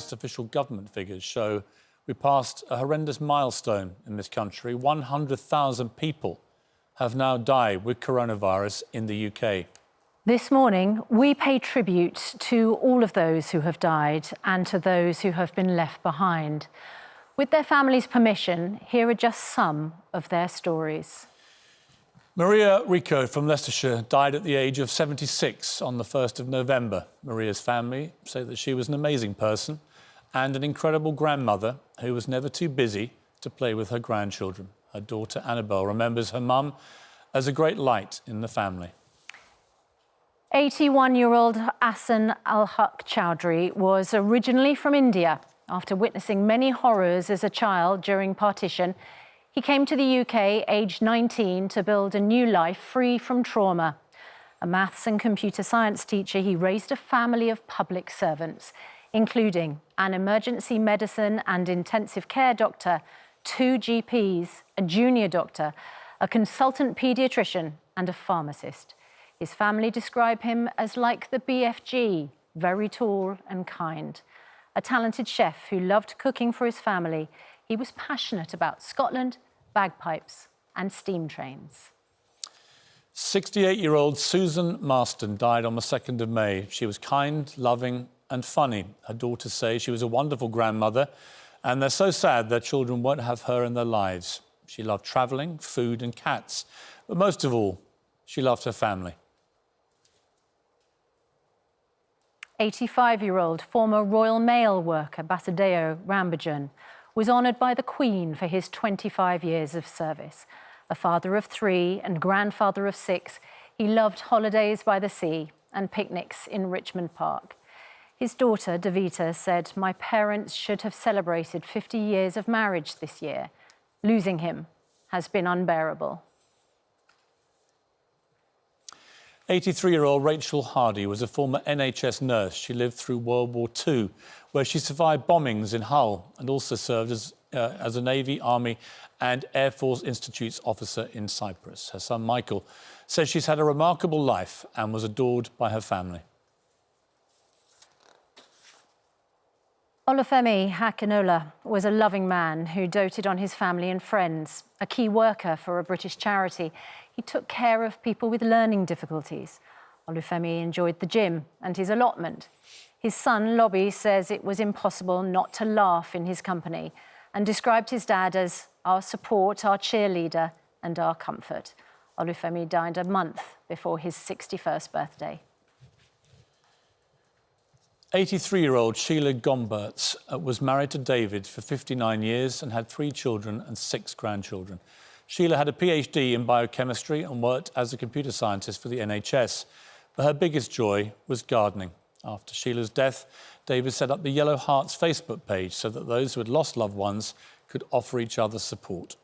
highest official government figures show we passed a horrendous milestone in this country. 100,000 people have now died with coronavirus in the UK. This morning, we pay tribute to all of those who have died and to those who have been left behind. With their families' permission, here are just some of their stories. Rico from Leicestershire died at the age of 76 on the 1st of November. Maria's family say that she was an amazing person and an incredible grandmother who was never too busy to play with her grandchildren. Her daughter Annabelle remembers her mum as a great light in the family. 81-year-old Asan Chaudhary was originally from India. After witnessing many horrors as a child during partition, he came to the UK aged 19 to build a new life free from trauma. A maths and computer science teacher, he raised a family of public servants, including an emergency medicine and intensive care doctor, 2 GPs, a junior doctor, a consultant paediatrician and a pharmacist. His family describe him as like the BFG, very tall and kind. A talented chef who loved cooking for his family, he was passionate about Scotland, bagpipes and steam trains. 68-year-old Susan Marston died on the 2nd of May. She was kind, loving and funny. Her daughters say she was a wonderful grandmother and they're so sad their children won't have her in their lives. She loved travelling, food and cats, but most of all, she loved her family. 85-year-old former Royal Mail worker Basideo Rambojon was honoured by the Queen for his 25 years of service. A father of 3 and grandfather of 6, he loved holidays by the sea and picnics in Richmond Park. His daughter, Davita, said, "My parents should have celebrated 50 years of marriage this year. Losing him has been unbearable." 83-year-old Rachel Hardy was a former NHS nurse. She lived through World War II, where she survived bombings in Hull and also served as a Navy, Army and Air Force Institute's officer in Cyprus. Her son Michael says she's had a remarkable life and was adored by her family. Olafemi Hakanola was a loving man who doted on his family and friends. A key worker for a British charity, he took care of people with learning difficulties. Olafemi enjoyed the gym and his allotment. His son, Lobby, says it was impossible not to laugh in his company and described his dad as our support, our cheerleader and our comfort. Olafemi died a month before his 61st birthday. 83-year-old Sheila Gombertz was married to David for 59 years and had 3 children and 6 grandchildren. Sheila had a PhD in biochemistry and worked as a computer scientist for the NHS. But her biggest joy was gardening. After Sheila's death, David set up the Yellow Hearts Facebook page so that those who had lost loved ones could offer each other support.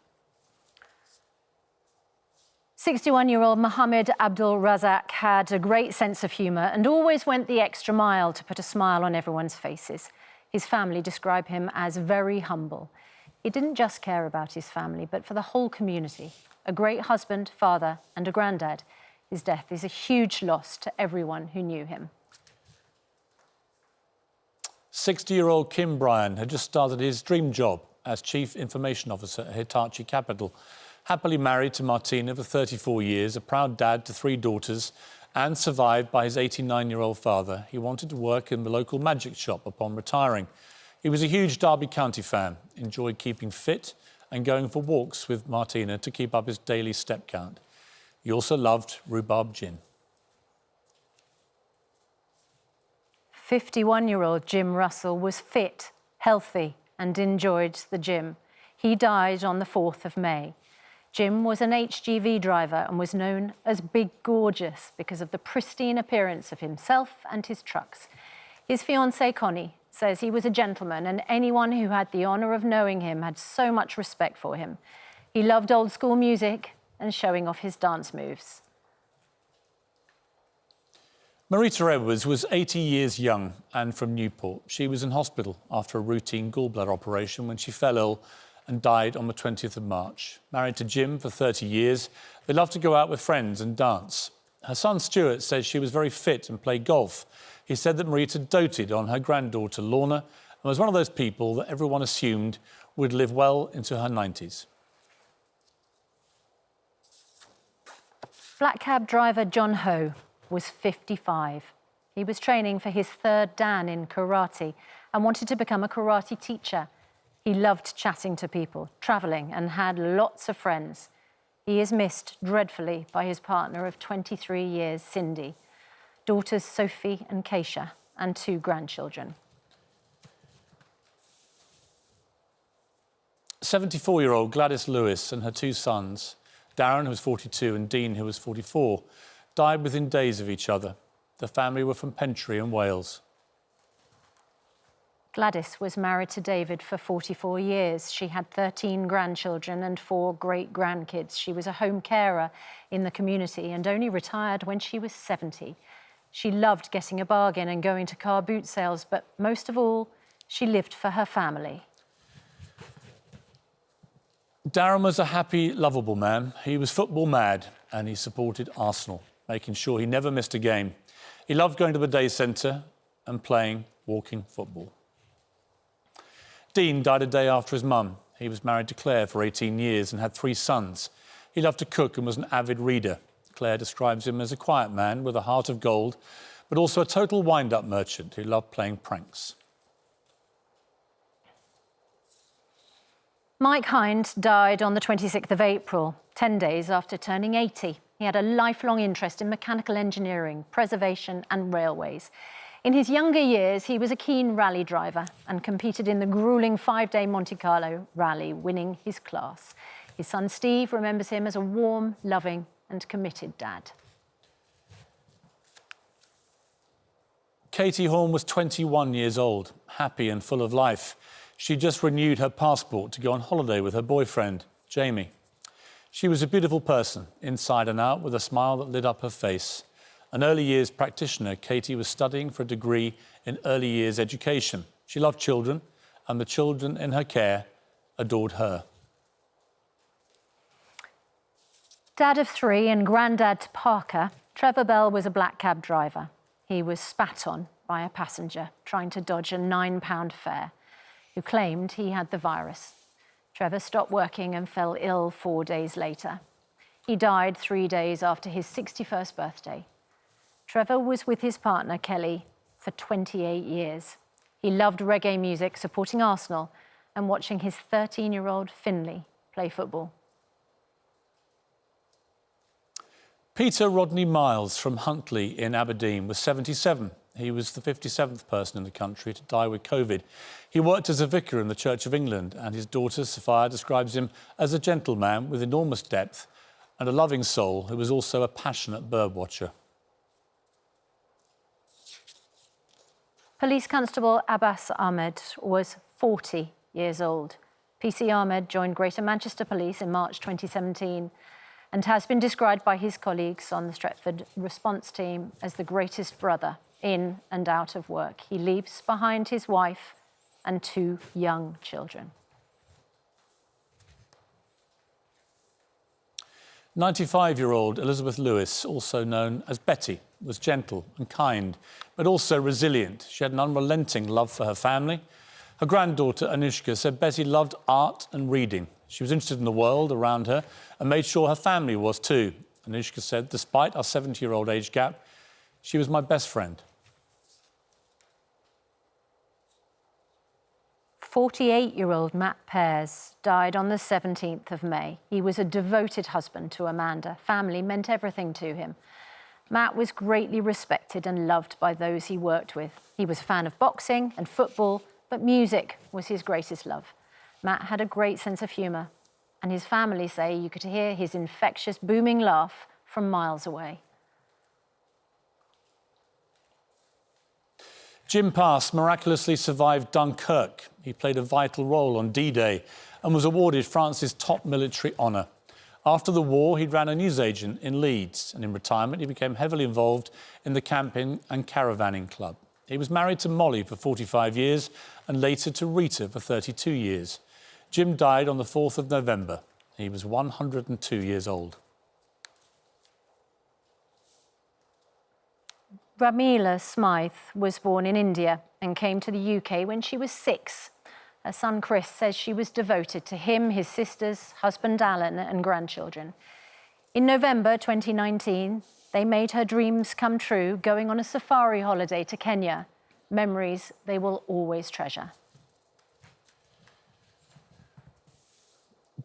61-year-old Mohammed Abdul Razak had a great sense of humour and always went the extra mile to put a smile on everyone's faces. His family describe him as very humble. He didn't just care about his family, but for the whole community. A great husband, father and a granddad. His death is a huge loss to everyone who knew him. 60-year-old Bryan had just started his dream job as Chief Information Officer at Hitachi Capital. Happily married to Martina for 34 years, a proud dad to 3 daughters and survived by his 89-year-old father, he wanted to work in the local magic shop upon retiring. He was a huge Derby County fan, enjoyed keeping fit and going for walks with Martina to keep up his daily step count. He also loved rhubarb gin. 51-year-old Jim Russell was fit, healthy and enjoyed the gym. He died on the 4th of May. Jim was an HGV driver and was known as Big Gorgeous because of the pristine appearance of himself and his trucks. His fiancée, Connie, says he was a gentleman and anyone who had the honour of knowing him had so much respect for him. He loved old school music and showing off his dance moves. Marita Edwards was 80 years young and from Newport. She was in hospital after a routine gallbladder operation when she fell ill and died on the 20th of March. Married to Jim for 30 years, they loved to go out with friends and dance. Her son Stuart says she was very fit and played golf. He said that Marita doted on her granddaughter Lorna and was one of those people that everyone assumed would live well into her 90s. Black cab driver John Ho was 55. He was training for his third Dan in karate and wanted to become a karate teacher. He loved chatting to people, travelling, and had lots of friends. He is missed dreadfully by his partner of 23 years, Cindy, daughters Sophie and Keisha, and 2 grandchildren. 74-year-old Gladys Lewis and her 2 sons, Darren, who was 42, and Dean, who was 44, died within days of each other. The family were from Pentry in Wales. Gladys was married to David for 44 years. She had 13 grandchildren and 4 great-grandkids. She was a home carer in the community and only retired when she was 70. She loved getting a bargain and going to car boot sales, but most of all, she lived for her family. Darren was a happy, lovable man. He was football mad and he supported Arsenal, making sure he never missed a game. He loved going to the day centre and playing walking football. Dean died a day after his mum. He was married to Claire for 18 years and had 3 sons. He loved to cook and was an avid reader. Claire describes him as a quiet man with a heart of gold, but also a total wind-up merchant who loved playing pranks. Mike Hind died on the 26th of April, 10 days after turning 80. He had a lifelong interest in mechanical engineering, preservation and railways. In his younger years, he was a keen rally driver and competed in the gruelling 5-day Monte Carlo rally, winning his class. His son Steve remembers him as a warm, loving and committed dad. Katie Horn was 21 years old, happy and full of life. She just renewed her passport to go on holiday with her boyfriend, Jamie. She was a beautiful person, inside and out, with a smile that lit up her face. An early years practitioner, Katie was studying for a degree in early years education. She loved children, and the children in her care adored her. Dad of 3 and granddad to Parker, Trevor Bell was a black cab driver. He was spat on by a passenger trying to dodge a £9 fare, who claimed he had the virus. Trevor stopped working and fell ill 4 days later. He died 3 days after his 61st birthday. Trevor was with his partner, Kelly, for 28 years. He loved reggae music, supporting Arsenal, and watching his 13-year-old Finley play football. Peter Rodney Miles from Huntley in Aberdeen was 77. He was the 57th person in the country to die with COVID. He worked as a vicar in the Church of England, and his daughter, Sophia, describes him as a gentleman with enormous depth and a loving soul who was also a passionate birdwatcher. Police Constable Abbas Ahmed was 40 years old. PC Ahmed joined Greater Manchester Police in March 2017 and has been described by his colleagues on the Stretford response team as the greatest brother in and out of work. He leaves behind his wife and 2 young children. 95-year-old Elizabeth Lewis, also known as Betty, was gentle and kind, but also resilient. She had an unrelenting love for her family. Her granddaughter, Anushka, said Betty loved art and reading. She was interested in the world around her and made sure her family was too. Anushka said, despite our 70-year-old age gap, she was my best friend. 48-year-old Matt Perez died on the 17th of May. He was a devoted husband to Amanda. Family meant everything to him. Matt was greatly respected and loved by those he worked with. He was a fan of boxing and football, but music was his greatest love. Matt had a great sense of humour, and his family say you could hear his infectious, booming laugh from miles away. Jim Pass miraculously survived Dunkirk. He played a vital role on D-Day and was awarded France's top military honour. After the war, he ran a newsagent in Leeds, and in retirement he became heavily involved in the camping and caravanning club. He was married to Molly for 45 years and later to Rita for 32 years. Jim died on the 4th of November. He was 102 years old. Ramila Smythe was born in India and came to the UK when she was 6. Her son Chris says she was devoted to him, his sisters, husband Alan and grandchildren. In November 2019, they made her dreams come true, going on a safari holiday to Kenya. Memories they will always treasure.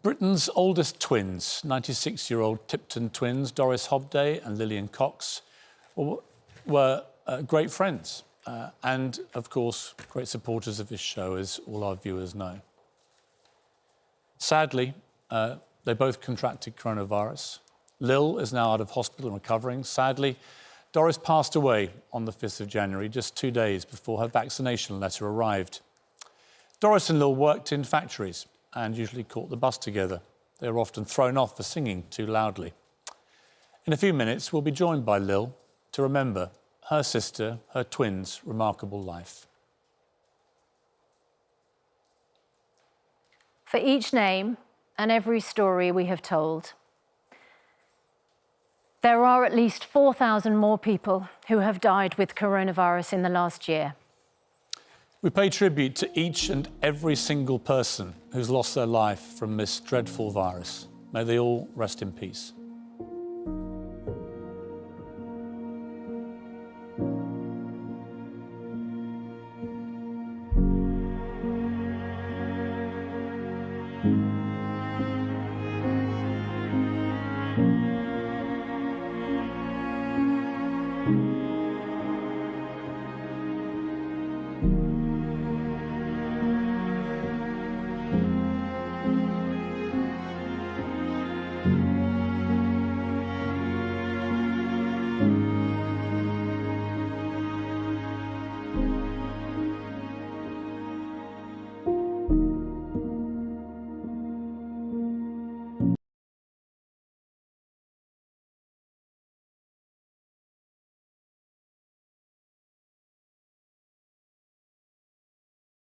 Britain's oldest twins, 96-year-old Tipton twins, Doris Hobday and Lillian Cox, were great friends and, of course, great supporters of this show, as all our viewers know. Sadly, they both contracted coronavirus. Lil is now out of hospital and recovering. Sadly, Doris passed away on the 5th of January, just 2 days before her vaccination letter arrived. Doris and Lil worked in factories and usually caught the bus together. They were often thrown off for singing too loudly. In a few minutes, we'll be joined by Lil to remember her sister, her twins' remarkable life. For each name and every story we have told, there are at least 4,000 more people who have died with coronavirus in the last year. We pay tribute to each and every single person who's lost their life from this dreadful virus. May they all rest in peace.